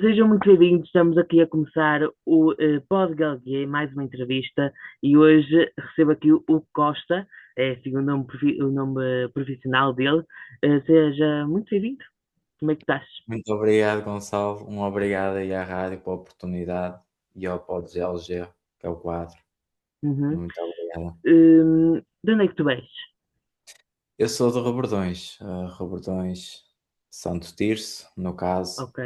Sejam muito bem-vindos, estamos aqui a começar o Pod Galguê, mais uma entrevista, e hoje recebo aqui o Hugo Costa, é segundo o nome, o nome profissional dele. Seja muito bem-vindo, como é que estás? Muito obrigado, Gonçalo. Um obrigado aí à rádio pela oportunidade e ao Pod GLG, que é o quadro. Uhum. Muito obrigado. De onde é que tu és? Eu sou de Rebordões, Rebordões Santo Tirso, no caso. Ok,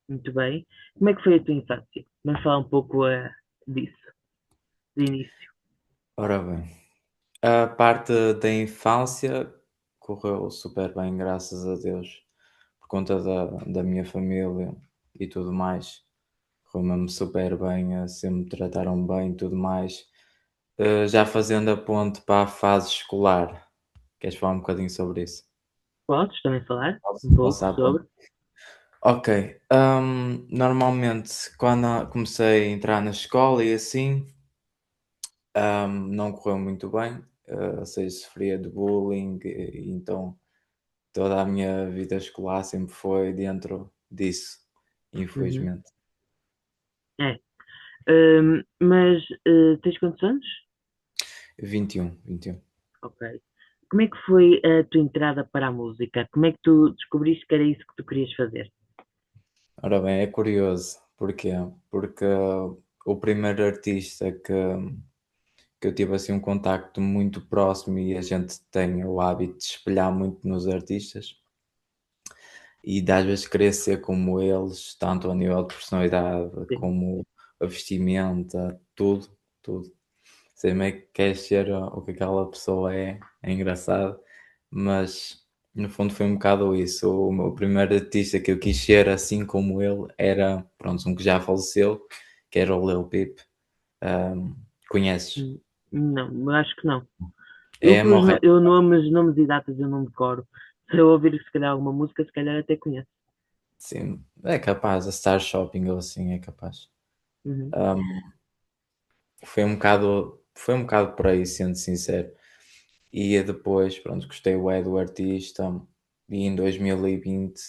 muito bem. Como é que foi a tua infância? Vamos falar um pouco disso, de início. Ora bem, a parte da infância correu super bem, graças a Deus, por conta da minha família e tudo mais. Correu mesmo super bem, sempre me trataram bem e tudo mais. Já fazendo a ponte para a fase escolar, queres falar um bocadinho sobre isso? Podes também falar Posso um pouco passar a ponte? sobre? Ok, normalmente quando comecei a entrar na escola e assim, não correu muito bem, ou seja, sofria de bullying, e então toda a minha vida escolar sempre foi dentro disso, Uhum. infelizmente. É. Mas tens quantos anos? 21. Ok. Como é que foi a tua entrada para a música? Como é que tu descobriste que era isso que tu querias fazer? Ora bem, é curioso, porquê? Porque o primeiro artista que eu tive assim um contacto muito próximo e a gente tem o hábito de espelhar muito nos artistas e de às vezes querer ser como eles, tanto a nível de personalidade Sim. como a vestimenta, tudo, tudo. Sei meio que queres ser o que aquela pessoa é engraçado, mas no fundo foi um bocado isso. O meu primeiro artista que eu quis ser assim como ele era, pronto, um que já faleceu, que era o Lil Peep. Ahm, Conheces? Hum, Não, eu acho que não. Eu, É pelos, morrer. eu nomes e datas eu não decoro. Se eu ouvir se calhar alguma música, se calhar até conheço. Sim, é capaz, a Star Shopping ou assim é capaz. Uhum, Ahm, foi um bocado por aí, sendo sincero. E depois, pronto, gostei bué do artista e em 2020,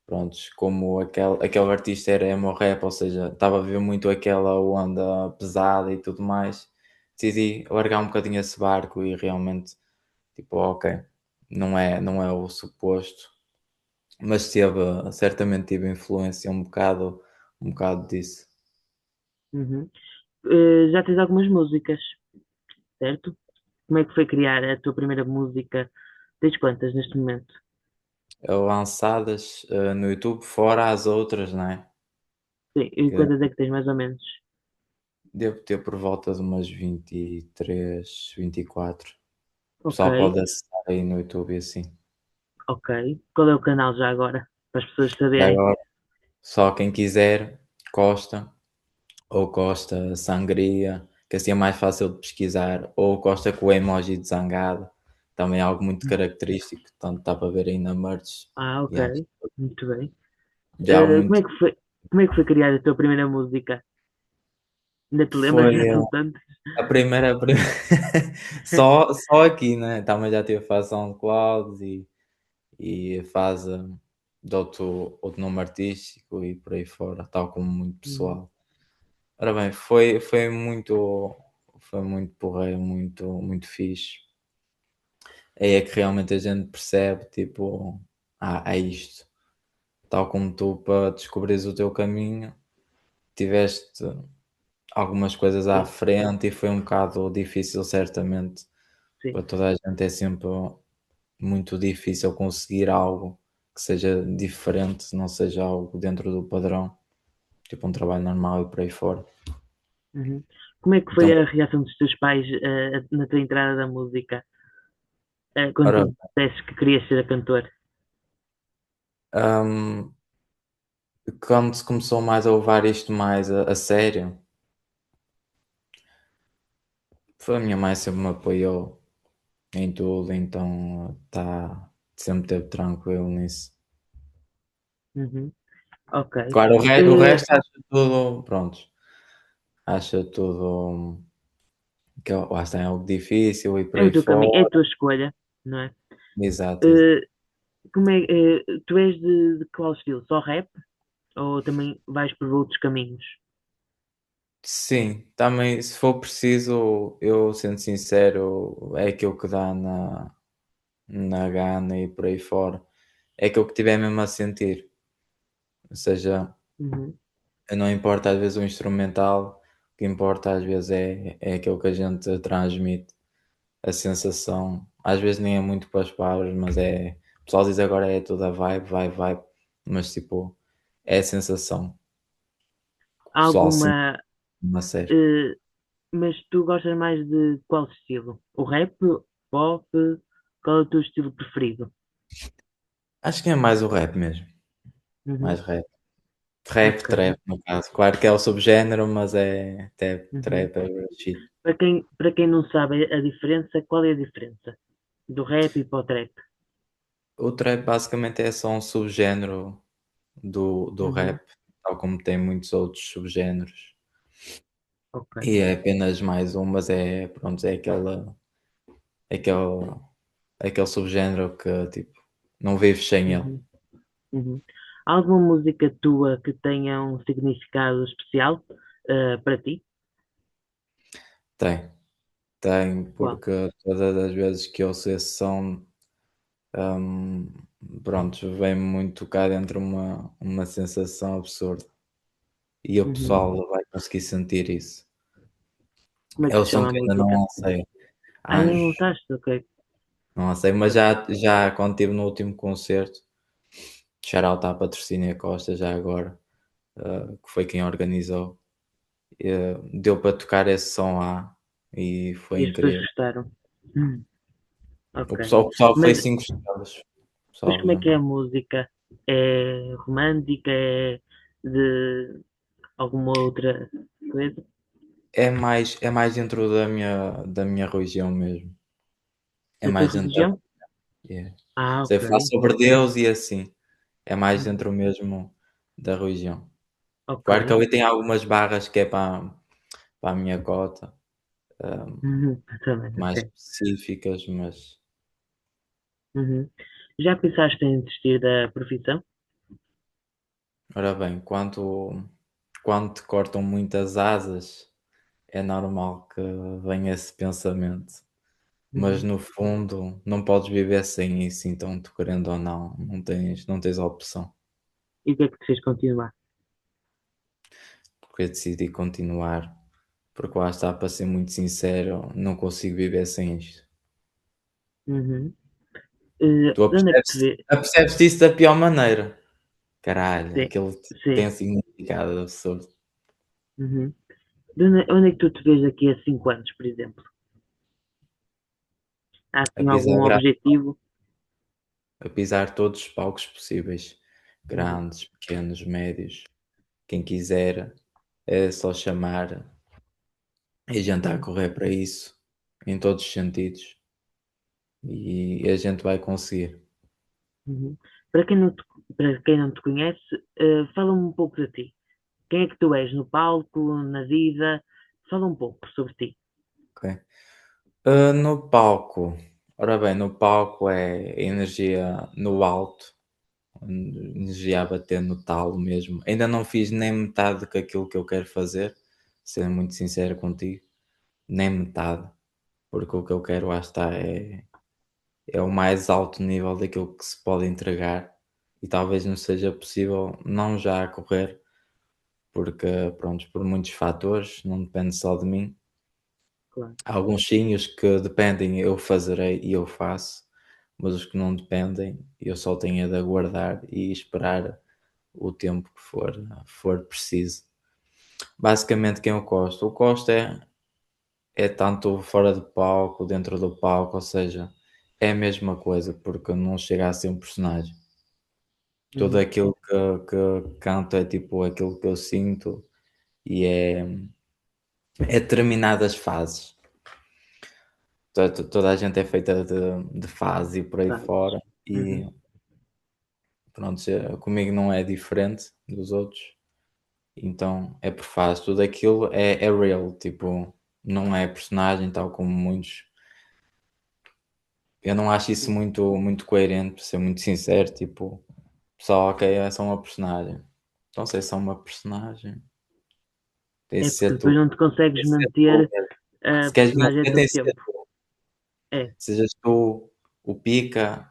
prontos, como aquele artista era emo rap, ou seja, estava a ver muito aquela onda pesada e tudo mais, decidi largar um bocadinho esse barco e realmente, tipo, ok, não é o suposto, mas certamente teve influência um bocado disso. uhum. Já tens algumas músicas, certo? Como é que foi criar a tua primeira música? Tens quantas neste momento? Lançadas no YouTube, fora as outras, não é? Sim, e Que quantas é que tens mais ou menos? devo ter por volta de umas 23, 24. O Ok, pessoal pode acessar aí no YouTube e assim. ok. Qual é o canal já agora? Para as pessoas E saberem. agora, só quem quiser, Costa, ou Costa Sangria, que assim é mais fácil de pesquisar, ou Costa com o emoji de zangado, também é algo muito característico, tanto dá para ver aí na merch. Ah, ok. E acho que Muito bem. já há Como muito. é que foi, como é que foi criar a tua primeira música? Ainda te lembras? Foi Já são tantos. a primeira só aqui, né? Também já tive a fase SoundCloud e fase de outro nome artístico e por aí fora, tal como muito Uhum, pessoal. Ora bem, foi muito porreiro, muito fixe. Aí é que realmente a gente percebe, tipo, é isto. Tal como tu, para descobrires o teu caminho, tiveste algumas coisas à sim, frente e foi um bocado difícil, certamente. sim. Para toda a gente é sempre muito difícil conseguir algo que seja diferente, não seja algo dentro do padrão, tipo um trabalho normal e por aí fora. Uhum. Como é que foi Então, a reação dos teus pais na tua entrada da música? Quando ora, tu disseste que querias ser a cantor? hum, quando se começou mais a levar isto mais a sério, foi a minha mãe sempre me apoiou em tudo, então sempre esteve tranquilo nisso. Uhum, ok. Claro, o Eh, resto acha tudo, pronto, acha tudo que lá está é algo difícil e por É o aí teu caminho, é a fora. tua escolha, não é? Exato. Eh, tu és de qual estilo? Só rap? Ou também vais por outros caminhos? Sim, também se for preciso, eu sendo sincero, é aquilo que dá na gana e por aí fora. É aquilo que tiver mesmo a sentir. Ou seja, Uhum. não importa às vezes o instrumental, o que importa às vezes é aquilo que a gente transmite, a sensação. Às vezes nem é muito com as palavras, mas é. O pessoal diz agora é toda vibe, mas tipo, é a sensação que o pessoal sente Alguma. na série. eh, mas tu gostas mais de qual estilo? O rap, pop? Qual é o teu estilo preferido? Acho que é mais o rap mesmo, mais Uhum. rap. Rap, Ok. trap, no caso. Claro que é o subgénero, mas é Uhum. trap, é real shit. Para quem não sabe a diferença, qual é a diferença do rap e para o trap? O trap basicamente é só um subgénero do Uhum. rap, tal como tem muitos outros subgéneros. Ok. E é apenas mais um, mas é, pronto, aquele, aquele subgénero que, tipo, não vives sem ele. Uhum. Uhum. Alguma música tua que tenha um significado especial, para ti? Tem, tem, Qual? porque todas as vezes que eu ouço esse som, hum, pronto, vem-me muito cá dentro uma sensação absurda. E o Uhum. pessoal vai conseguir sentir isso. Como é É que o se som chama a que ainda não música? lancei, Ainda não Anjos. lançaste? Ok. Não lancei, mas Ok. já quando estive no último concerto, shout-out à Patrocínio Costa, já agora, que foi quem organizou, deu para tocar esse som lá e foi E as pessoas incrível. gostaram? Hum. Ok. O pessoal foi Mas, 5 estrelas. O mas pessoal como é que mesmo. é a música? É romântica? É de alguma outra coisa? É mais dentro da minha religião mesmo. É Da tua mais dentro da. religião? Yeah. Ah, Sei ok. falar sobre Deus e assim. É mais Uhum. dentro mesmo da religião. Ok. Claro que ali tem algumas barras que é para a minha cota, hã, Uhum. Também, mais ok. específicas, mas Uhum. Já pensaste em desistir da profissão? ora bem, quando te cortam muitas asas, é normal que venha esse pensamento, mas Uhum. no fundo não podes viver sem isso, então tu querendo ou não, não tens opção, E o que é que te fez continuar? porque eu decidi continuar, porque lá está, para ser muito sincero, não consigo viver sem isto. Uhum. Tu De onde é que te vê? apercebes-te isso da pior maneira. Caralho, Sim, aquilo tem sim. um significado absurdo. Uhum. Onde é que tu te vês daqui a 5 anos, por exemplo? Há A assim algum pisar objetivo? a pisar todos os palcos possíveis, Uhum. grandes, pequenos, médios. Quem quiser é só chamar e a gente está a correr para isso, em todos os sentidos, e a gente vai conseguir. Uhum. Para quem não te conhece, fala-me um pouco de ti. Quem é que tu és no palco, na vida? Fala um pouco sobre ti. Ok? No palco, ora bem, no palco é energia no alto, energia a bater no talo mesmo. Ainda não fiz nem metade daquilo que eu quero fazer, sendo muito sincero contigo, nem metade, porque o que eu quero lá está é o mais alto nível daquilo que se pode entregar e talvez não seja possível não já a correr, porque pronto, por muitos fatores, não depende só de mim. Claro. Há alguns sim, os que dependem eu fazerei e eu faço, mas os que não dependem eu só tenho é de aguardar e esperar o tempo que for preciso. Basicamente quem eu gosto? O Costa é tanto fora do palco, dentro do palco, ou seja, é a mesma coisa, porque não chega a ser um personagem. Tudo Uhum. aquilo que canto é tipo aquilo que eu sinto e é determinadas fases. Toda a gente é feita de fase e por aí Fazes. fora e Uhum. pronto, comigo não é diferente dos outros, então é por fase. Tudo aquilo é real, tipo, não é personagem tal como muitos. Eu não acho isso muito, muito coerente, para ser muito sincero, tipo, só ok, é só uma personagem. Não sei se é uma personagem. Tem de É porque ser depois tu. não te Tem consegues de ser tu manter mesmo. a Se queres personagem vencer, tem todo de ser tempo. tu. É. Sejas tu o pica,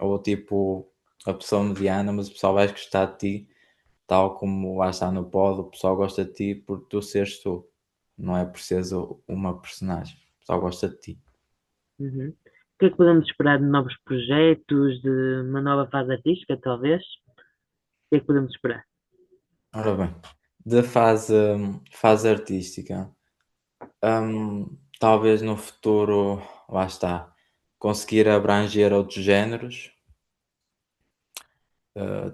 ou tipo a pessoa mediana, mas o pessoal vai gostar de ti, tal como lá está no pod, o pessoal gosta de ti por tu seres tu. Não é por seres uma personagem. O pessoal gosta de ti. Uhum. O que é que podemos esperar de novos projetos, de uma nova fase artística, talvez? O que é que podemos esperar? Ora bem, da fase artística, talvez no futuro, lá está, conseguir abranger outros géneros,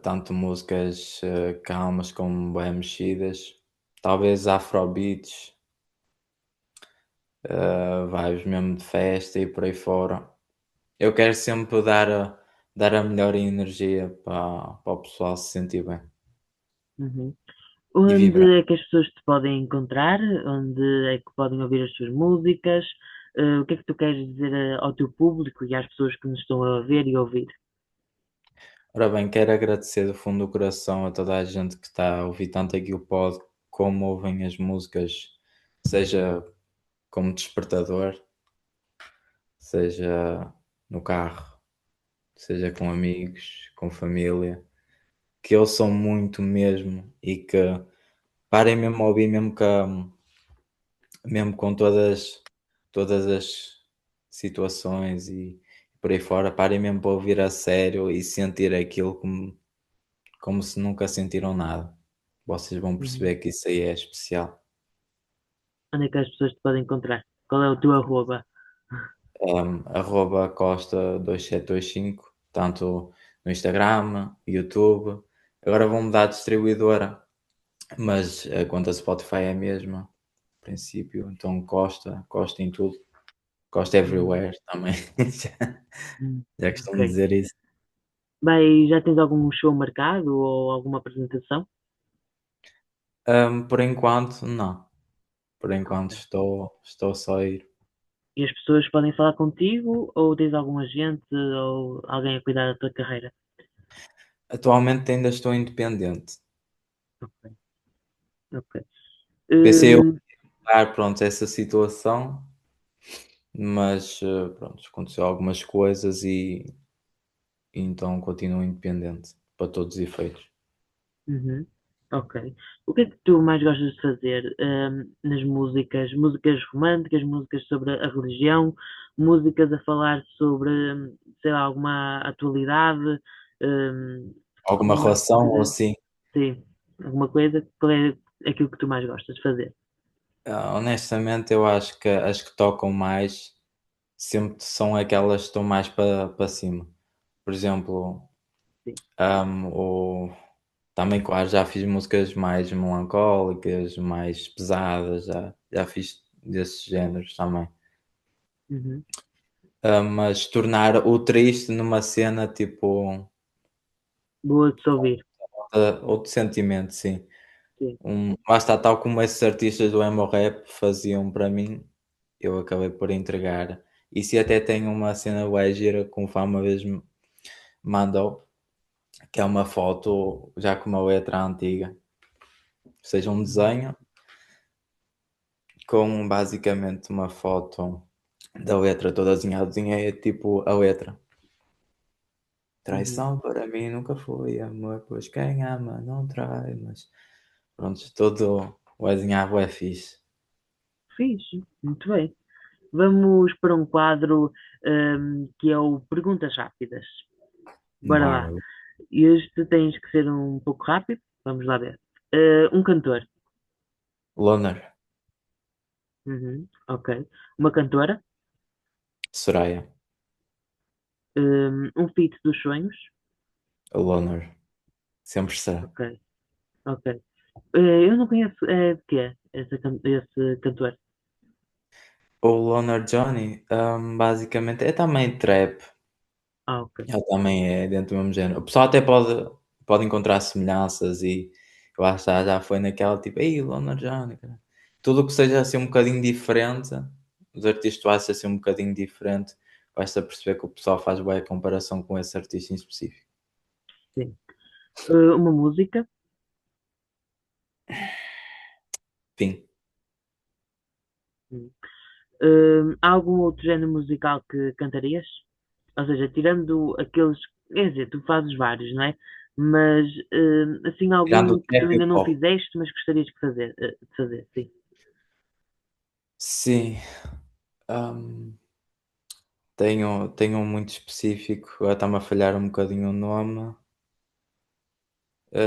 tanto músicas calmas como bem mexidas, talvez afrobeats, vibes mesmo de festa e por aí fora. Eu quero sempre dar a melhor energia para o pessoal se sentir bem Uhum. e vibrar. Onde é que as pessoas te podem encontrar? Onde é que podem ouvir as tuas músicas? O que é que tu queres dizer ao teu público e às pessoas que nos estão a ver e a ouvir? Ora bem, quero agradecer do fundo do coração a toda a gente que está a ouvir tanto aqui o pod como ouvem as músicas, seja como despertador, seja no carro, seja com amigos, com família, que ouçam muito mesmo e que parem mesmo a ouvir, mesmo com todas as situações e por aí fora, parem mesmo para ouvir a sério e sentir aquilo como se nunca sentiram nada. Vocês vão Uhum. perceber que isso aí é especial. Onde é que as pessoas te podem encontrar? Qual é o teu arroba? Arroba Costa2725, tanto no Instagram, YouTube. Agora vão mudar de distribuidora, mas a conta Spotify é a mesma, a princípio. Então Costa em tudo. Costa Uhum. everywhere também. Já, Hum. já Ok. costumo dizer isso. Já tens algum show marcado ou alguma apresentação? Por enquanto, não. Por enquanto Ok. estou só a ir. E as pessoas podem falar contigo ou tens algum agente ou alguém a cuidar da tua carreira? Atualmente ainda estou independente. Ok. Ok. Pensei eu Hum, mudar, pronto, essa situação, mas pronto, aconteceu algumas coisas e então continuo independente para todos os efeitos. uhum. Ok. O que é que tu mais gostas de fazer nas músicas? Músicas românticas, músicas sobre a religião, músicas a falar sobre, sei lá, alguma atualidade, hum, Alguma alguma relação ou coisa, assim? sim, alguma coisa? Qual é aquilo que tu mais gostas de fazer? Honestamente, eu acho que as que tocam mais sempre são aquelas que estão mais para cima. Por exemplo, Sim. o também, claro, já fiz músicas mais melancólicas, mais pesadas, já fiz desses géneros também. Uhum. Mas tornar o triste numa cena tipo, Boa de se ouvir. outro sentimento, sim. Sim. Lá está, tal como esses artistas do emo rap faziam para mim, eu acabei por entregar. E se até tem uma cena bué gira que um fã uma vez me mandou, que é uma foto já com uma letra antiga, ou seja, um Uhum. desenho com basicamente uma foto da letra toda desenhadinha, é tipo a letra. Uhum. Traição para mim nunca foi amor, pois quem ama não trai, mas pronto, todo o desenhar é fixe. Fixe, muito bem. Vamos para um quadro, que é o Perguntas Rápidas. Bora lá. Bora, Este tens que ser um pouco rápido. Vamos lá ver. Um cantor. Loner, Uhum, ok. Uma cantora. Soraya, Um feat dos sonhos. Loner, sempre será. Ok, ok. Eu não conheço. De que é esse cantor? O Loner Johnny, basicamente é também trap, Ah, ok. ele também é dentro do mesmo género. O pessoal até pode encontrar semelhanças e lá está, já foi naquela tipo, ei, Loner Johnny, cara. Tudo o que seja assim um bocadinho diferente, os artistas acham assim um bocadinho diferente, vais a perceber que o pessoal faz boa comparação com esse artista em específico. Sim. Uma música. Fim. Hum. Há algum outro género musical que cantarias? Ou seja, tirando aqueles, quer dizer, tu fazes vários, não é? Mas assim Tirando o algum que tu trap e ainda o não pop. fizeste, mas gostarias de fazer, sim. Sim. hum, tenho um muito específico, agora está-me a falhar um bocadinho o nome.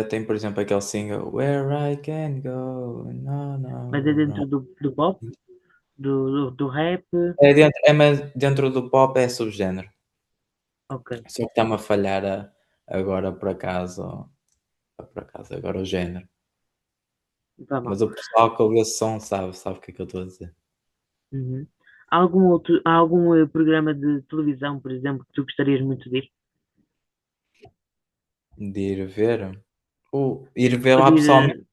Tem, por exemplo, aquele single Where I Can Go, no, Mas é no, no. dentro do pop, do rap, Mas dentro do pop é subgénero. ok, Só que está-me a falhar agora por acaso, agora o género. vá mal. Mas o pessoal que ouve esse som sabe o que é que eu estou a dizer. Uhum. Há algum programa de televisão, por exemplo, que tu gostarias muito de ir? De ir ver. Ir ver Ou lá de pessoalmente.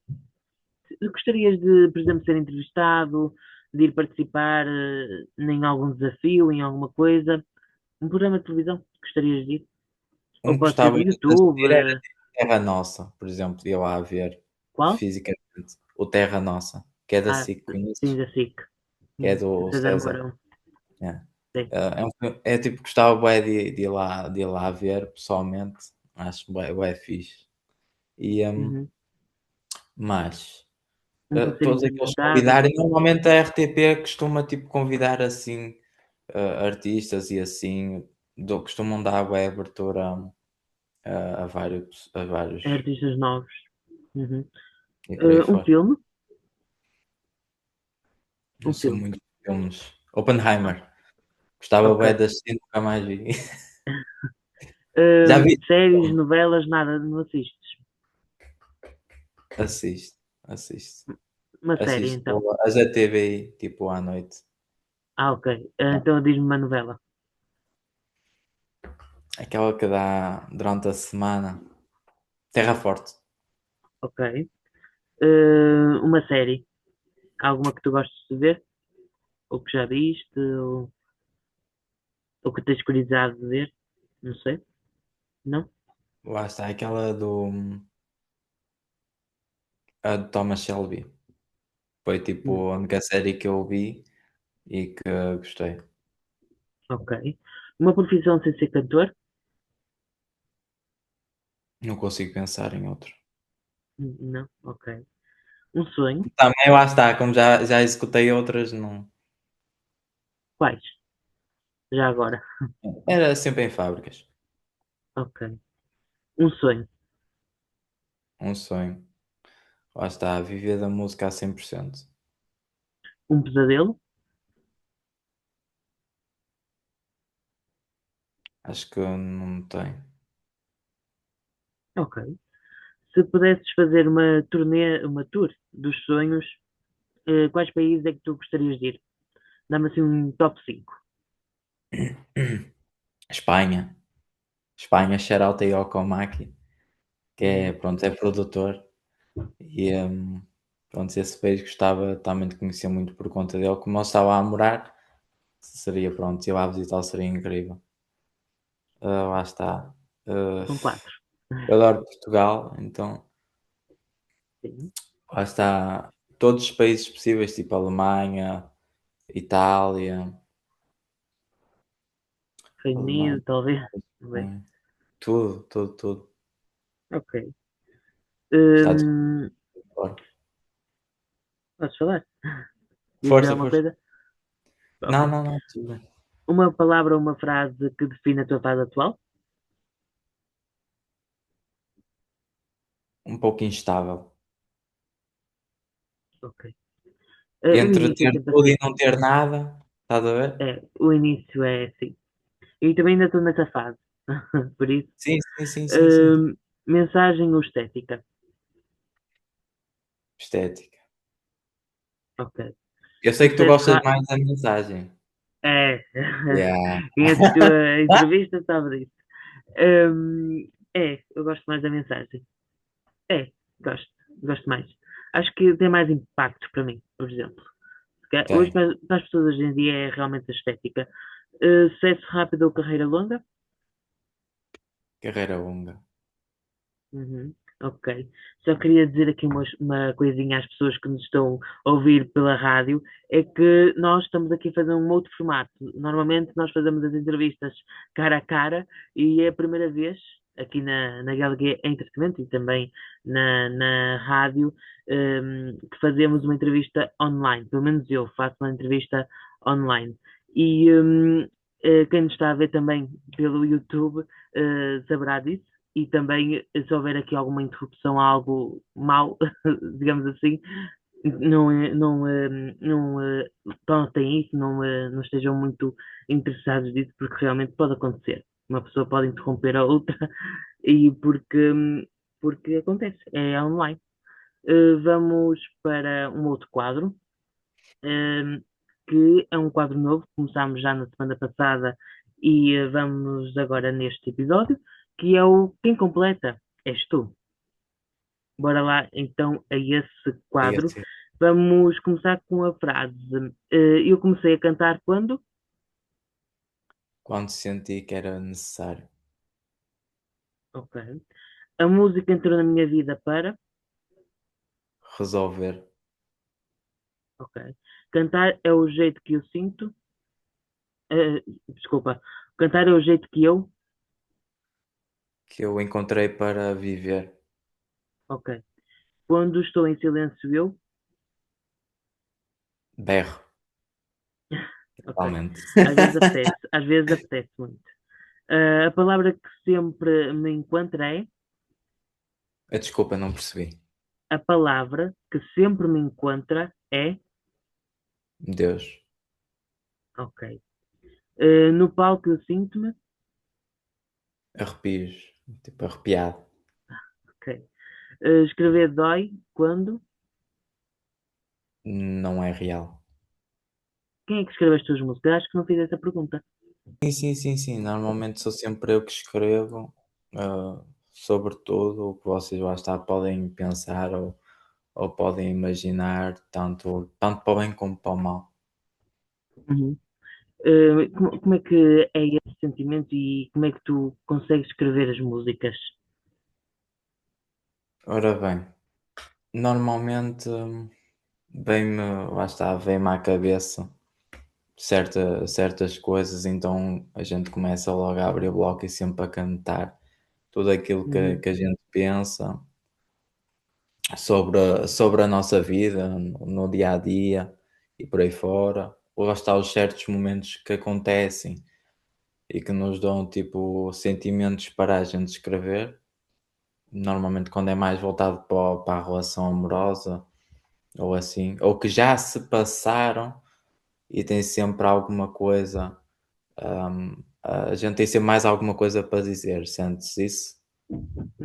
gostarias de, por exemplo, ser entrevistado, de ir participar em algum desafio, em alguma coisa? Um programa de televisão, gostarias de ir? Um Ou que pode ser gostava do de YouTube, assistir era tipo Terra Nossa, por exemplo, de ir lá ver qual? fisicamente. O Terra Nossa, que é da Ah, SIC, sim, conheces? da SIC. Que é do César César. Mourão, É. sim. Tipo, gostava bué de ir lá ver pessoalmente. Acho bué fixe. E, Uhum. mas Um para ser todos aqueles que entrevistado, convidarem, normalmente a RTP costuma tipo convidar assim artistas e assim, costumam dar bué abertura a vários artistas novos. Uhum. e por aí Um fora. filme? Eu Um sou filme. muito de filmes. Oppenheimer. Gostava Ok. bué de assistir, nunca mais vi. Já vi? Séries, novelas, nada, não assistes. Assisto, assisto. Uma série, Assisto então. as da TVI, tipo à noite. Ah, ok. Então diz-me uma novela. Aquela que dá durante a semana. Terra Forte. Ok. Uma série. Alguma que tu gostes de ver? Ou que já viste? Ou que tens curiosidade de ver? Não sei. Não? Lá está, aquela a do Thomas Shelby. Foi tipo Hum, a única série que eu vi e que gostei. ok. Uma profissão sem ser cantor? Não consigo pensar em outro. Não? Ok. Um sonho? Também lá está, como já executei outras, não. Quais? Já agora. Era sempre em fábricas. Ok. Um sonho? Um sonho. Lá está, viver da música a 100%. Um pesadelo? Acho que não tem. Ok. Se pudesses fazer uma tour dos sonhos, quais países é que tu gostarias de ir? Dá-me assim um top 5. Espanha. Espanha, shout aí ao Komaki, que é, Uhum. pronto, é produtor. E pronto, esse país gostava também de conhecer muito por conta dele. Como eu estava a morar, seria pronto, ir lá visitá-lo seria incrível. Lá está. Ah, São 4. eu adoro Portugal, então Sim. lá está. Todos os países possíveis, tipo Alemanha, Itália, Reino Alemanha, Unido, talvez. Não sei. Espanha, tudo, tudo, tudo. Ok. Estados Hum, Unidos, fora. podes falar? Dizer Força, alguma força. coisa? Ok. Não, não, não, tudo bem. Uma palavra ou uma frase que define a tua fase atual? Um pouco instável. Ok. O Entre início é ter sempre tudo e assim. não ter nada, estás a ver? O início é assim. E também ainda estou nessa fase. Por isso. Sim, sim, sim, sim, sim. Hum, Mensagem ou estética? Estética. Ok. Eu sei que tu Sucesso gostas rápido. mais da mensagem. É. Yeah. Quem assistiu a entrevista sabe disso. Eu gosto mais da mensagem. É, gosto. Gosto mais. Acho que tem mais impacto para mim, por exemplo. Hoje, Tem. para as pessoas hoje em dia, é realmente a estética. Sucesso rápido ou carreira longa? Carreira longa. Uhum. Ok. Só queria dizer aqui uma coisinha às pessoas que nos estão a ouvir pela rádio, é que nós estamos aqui a fazer um outro formato. Normalmente nós fazemos as entrevistas cara a cara e é a primeira vez aqui na GLG Entretenimento e também na rádio, que fazemos uma entrevista online. Pelo menos eu faço uma entrevista online. E quem nos está a ver também pelo YouTube saberá disso e também se houver aqui alguma interrupção, algo mau, digamos assim, não notem isso, não estejam muito interessados disso, porque realmente pode acontecer. Uma pessoa pode interromper a outra e porque acontece, é online. Vamos para um outro quadro, eh, que é um quadro novo, começámos já na semana passada e vamos agora neste episódio, que é o Quem Completa És Tu. Bora lá então a esse E quadro. assim, Vamos começar com a frase. Eu comecei a cantar quando? quando senti que era necessário Ok. A música entrou na minha vida para? resolver, Ok. Cantar é o jeito que eu sinto. Desculpa. Cantar é o jeito que eu? que eu encontrei para viver, Ok. Quando estou em silêncio eu? berro, Ok. totalmente. Às vezes apetece muito. A palavra que sempre me encontra é? A desculpa, não percebi. A palavra que sempre me encontra é? Deus, Ok. No palco eu sinto-me? arrepios, tipo arrepiado, Ok. Escrever dói quando? não é real. Quem é que escreve as tuas músicas? Acho que não fiz essa pergunta. Sim, sim, sim, sim. Normalmente sou sempre eu que escrevo, sobre tudo o que vocês lá está podem pensar ou podem imaginar, tanto para o bem como para o mal. Uhum. Como é que é esse sentimento e como é que tu consegues escrever as músicas? Ora bem, normalmente vem-me, lá está, vem-me à cabeça certas coisas, então a gente começa logo a abrir o bloco e sempre a cantar tudo aquilo Uhum. que a gente pensa sobre a nossa vida no dia a dia e por aí fora. Ou lá está os certos momentos que acontecem e que nos dão tipo sentimentos para a gente escrever. Normalmente quando é mais voltado para a relação amorosa ou assim, ou que já se passaram e tem sempre alguma coisa, a gente tem sempre mais alguma coisa para dizer, sentes isso?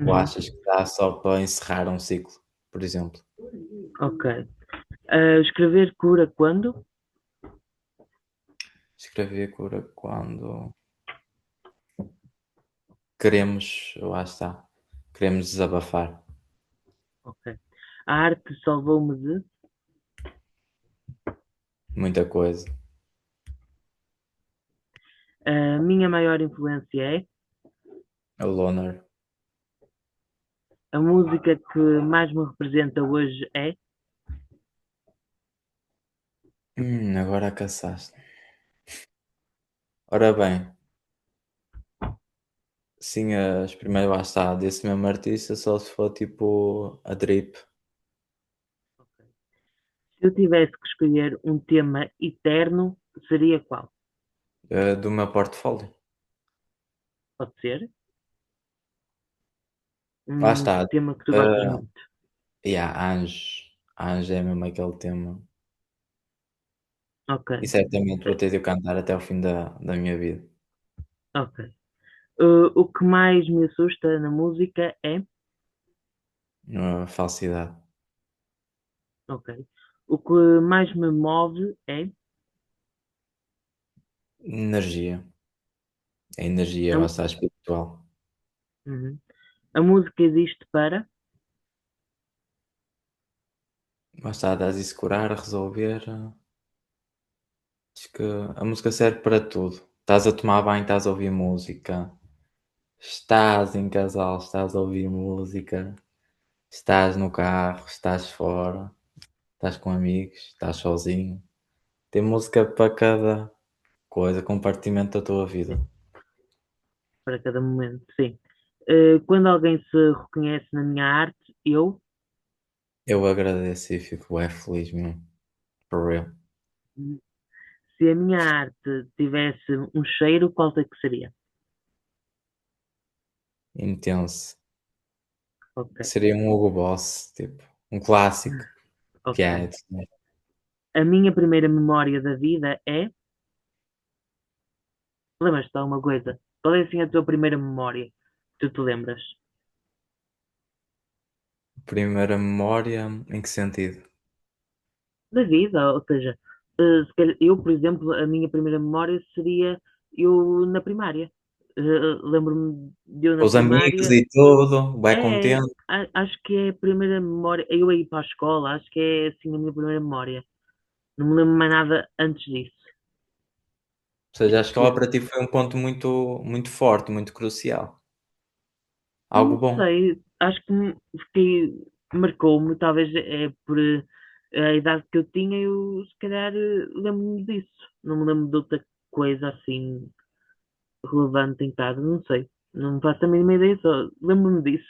Ou Uhum. achas que dá só para encerrar um ciclo, por exemplo? Ok. Escrever cura quando? Escrever cura quando queremos, lá está, queremos desabafar Ok. A arte salvou-me de? muita coisa. A minha maior influência é? A loner, A música que mais me representa hoje é? agora caçaste. Ora bem, sim, as primeiras lá está, desse mesmo artista, só se for tipo a Drip, Se eu tivesse que escolher um tema eterno, seria qual? do meu portfólio. Pode ser? Lá Um está, tema que tu gostas uh, muito. yeah, Anjo é mesmo aquele tema. Ok, E certamente vou ter de o cantar até o fim da minha vida. ok. O que mais me assusta na música é? Falsidade. Ok. O que mais me move é? Energia. A energia, A, lá está, espiritual. Uhum. A música existe para? Lá está, dás isso curar, resolver. Acho que a música serve para tudo. Estás a tomar banho, estás a ouvir música. Estás em casal, estás a ouvir música. Estás no carro, estás fora, estás com amigos, estás sozinho. Tem música para cada coisa, compartimento da tua vida. Sim, para cada momento, sim. Quando alguém se reconhece na minha arte, eu, Eu agradeço e fico bem feliz mesmo. For real. se a minha arte tivesse um cheiro, qual é que seria? Intenso. Ok, Seria um Hugo Boss, tipo, um clássico. Que ok. é, A minha primeira memória da vida é. Lembras-te de alguma coisa? Qual é assim a tua primeira memória que tu te lembras? primeira memória, em que sentido? Da vida, ou seja, se calhar, eu, por exemplo, a minha primeira memória seria eu na primária. Lembro-me de eu na Os amigos primária. e tudo, vai É, contente. acho que é a primeira memória. Eu a ir para a escola, acho que é assim a minha primeira memória. Não me lembro mais nada antes disso. Ou seja, a escola Tu? para ti foi um ponto muito, muito forte, muito crucial. Algo Não bom. sei, acho que marcou-me, talvez é por a idade que eu tinha, eu se calhar lembro-me disso. Não me lembro de outra coisa assim relevante em casa, não sei. Não faço a mínima ideia, só lembro-me disso.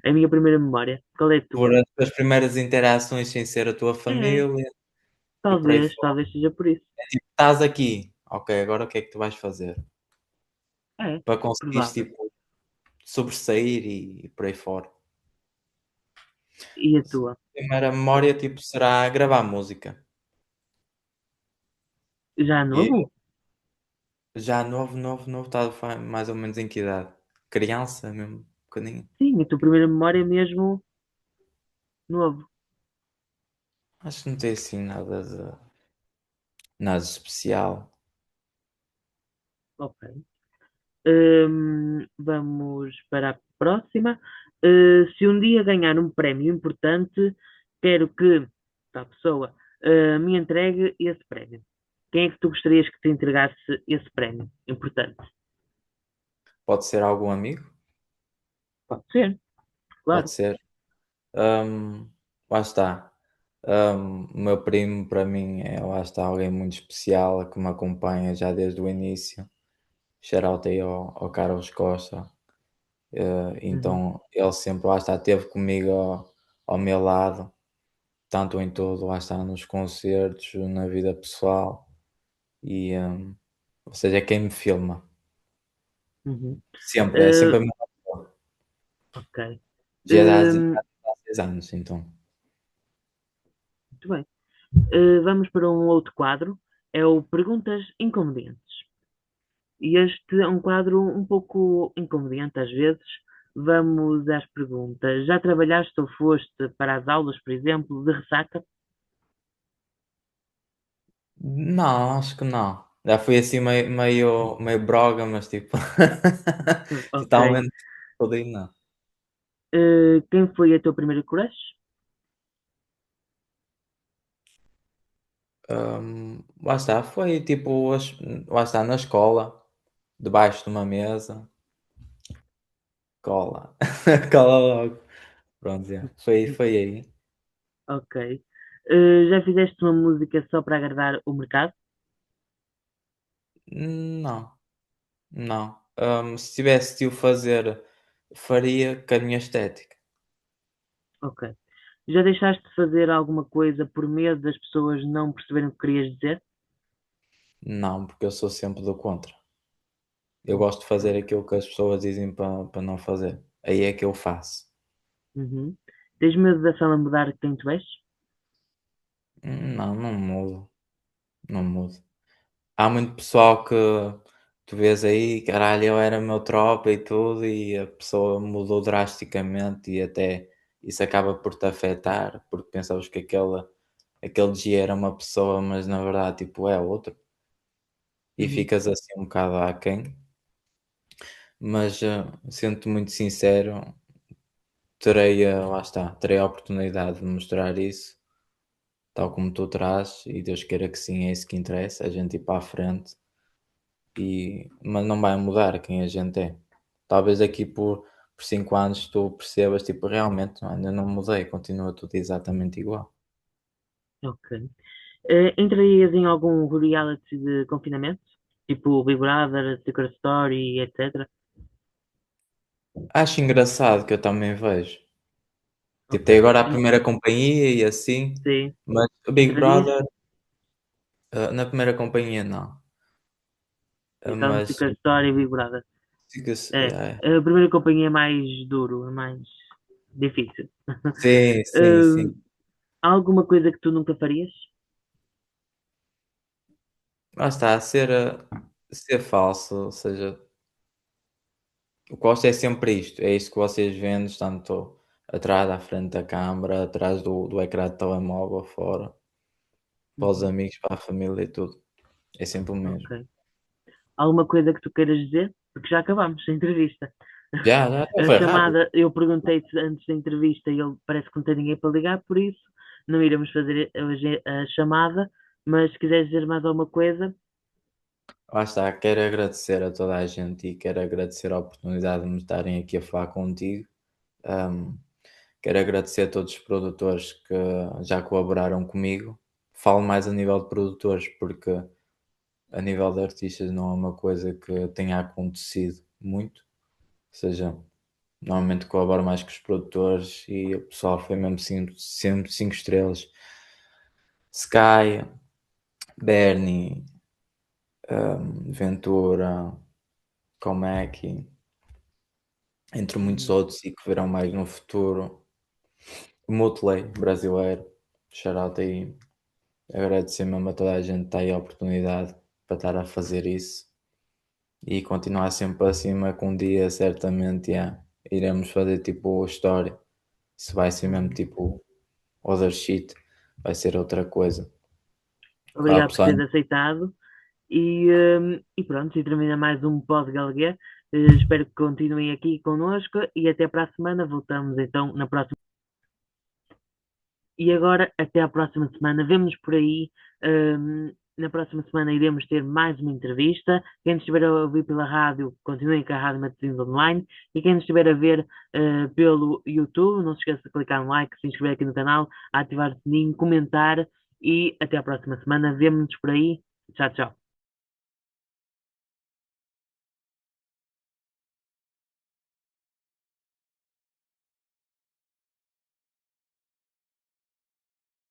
É a minha primeira memória. Qual é a Por tua? as tuas primeiras interações sem ser a tua É, família e por aí fora. talvez seja por isso. É tipo, estás aqui, ok, agora o que é que tu vais fazer? É, Para conseguires, provável. tipo, sobressair e por aí fora. E a tua? Primeira memória, tipo, será gravar música. Já E novo? já novo, estava mais ou menos em que idade? Criança mesmo, um bocadinho. Sim, a tua primeira memória é mesmo novo. Acho que não tem assim nada de especial. Ok. Vamos para a próxima. Se um dia ganhar um prémio importante, quero que a pessoa me entregue esse prémio. Quem é que tu gostarias que te entregasse esse prémio importante? Pode ser algum amigo, Pode ser, pode claro. ser. Hum, lá está. O meu primo para mim é lá está alguém muito especial que me acompanha já desde o início. Shout aí ao Carlos Costa. Uhum, Então ele sempre lá está, esteve comigo ao meu lado, tanto em tudo, lá está nos concertos, na vida pessoal e ou seja, é quem me filma. uhum. Sempre, é sempre Uh, a mesma pessoa. ok. Já Um, há 6 anos, então. muito bem. Vamos para um outro quadro. É o Perguntas Inconvenientes. E este é um quadro um pouco inconveniente às vezes. Vamos às perguntas. Já trabalhaste ou foste para as aulas, por exemplo, de ressaca? Não, acho que não. Já fui assim meio broga, mas tipo, Ok. totalmente fodido não. Quem foi a tua primeira crush? Lá está, foi tipo, lá está, na escola, debaixo de uma mesa, cola, cola logo. Pronto, já. Foi aí. Ok. Já fizeste uma música só para agradar o mercado? Não, não. Se tivesse de o fazer, faria com a minha estética. Ok. Já deixaste de fazer alguma coisa por medo das pessoas não perceberem o que querias dizer? Não, porque eu sou sempre do contra. Eu gosto de Ok. fazer aquilo que as pessoas dizem para não fazer. Aí é que eu faço. Uhum. Tens medo da fama mudar quem tu és? Não, não mudo, não mudo. Há muito pessoal que tu vês aí, caralho, eu era meu tropa e tudo, e a pessoa mudou drasticamente e até isso acaba por te afetar, porque pensavas que aquele dia era uma pessoa, mas na verdade tipo é outro, e Uhum. ficas assim um bocado aquém. Mas sendo muito sincero, terei, lá está, terei a oportunidade de mostrar isso, tal como tu trazes, e Deus queira que sim, é isso que interessa, a gente ir para a frente. Mas não vai mudar quem a gente é. Talvez aqui por 5 anos tu percebas, tipo, realmente, mano, eu não mudei, continua tudo exatamente igual. Ok. Entrarias em algum reality de confinamento? Tipo Big Brother, Secret Story, etc. Acho engraçado que eu também vejo. Tipo, Ok. tem agora a primeira companhia e assim, Sim. mas o Big Entrarias? Brother, na primeira companhia não. Então, Mas Secret Story e Big Brother. É. é. A primeira companhia é mais duro, é mais difícil. Sim, sim, sim. Eh, Há alguma coisa que tu nunca farias? Lá está, ser falso, ou seja, o que gosto é sempre isto, é isto que vocês veem, tanto atrás, à frente da câmara, atrás do ecrã de telemóvel, fora, para os Uhum. amigos, para a família e tudo. É sempre o mesmo. Ok. Alguma coisa que tu queiras dizer? Porque já acabamos a entrevista. Já A foi rápido. chamada, eu perguntei-te antes da entrevista e ele parece que não tem ninguém para ligar, por isso não iremos fazer hoje a chamada. Mas se quiseres dizer mais alguma coisa, Lá está, quero agradecer a toda a gente e quero agradecer a oportunidade de me estarem aqui a falar contigo. Ahm, Quero agradecer a todos os produtores que já colaboraram comigo. Falo mais a nível de produtores porque a nível de artistas não é uma coisa que tenha acontecido muito. Ou seja, normalmente colaboro mais com os produtores e o pessoal foi mesmo sempre 5 estrelas. Sky, Bernie, Ventura, Comec, entre muitos hum, outros e que virão mais no futuro. O Mutley, brasileiro, shout aí. Agradecer mesmo a toda a gente que está aí a oportunidade para estar a fazer isso e continuar sempre acima que um dia certamente iremos fazer tipo história. Isso vai ser mesmo hum. tipo other shit, vai ser outra coisa. Claro, Obrigado por pessoal, teres aceitado. E pronto, e termina mais um Pod Galeguer. Espero que continuem aqui connosco e até para a semana. Voltamos então na próxima. E agora, até à próxima semana. Vemo-nos por aí. Na próxima semana iremos ter mais uma entrevista. Quem nos estiver a ouvir pela rádio, continuem com a Rádio Matosinhos Online. E quem nos estiver a ver pelo YouTube, não se esqueça de clicar no like, se inscrever aqui no canal, ativar o sininho, comentar. E até à próxima semana. Vemo-nos por aí. Tchau, tchau.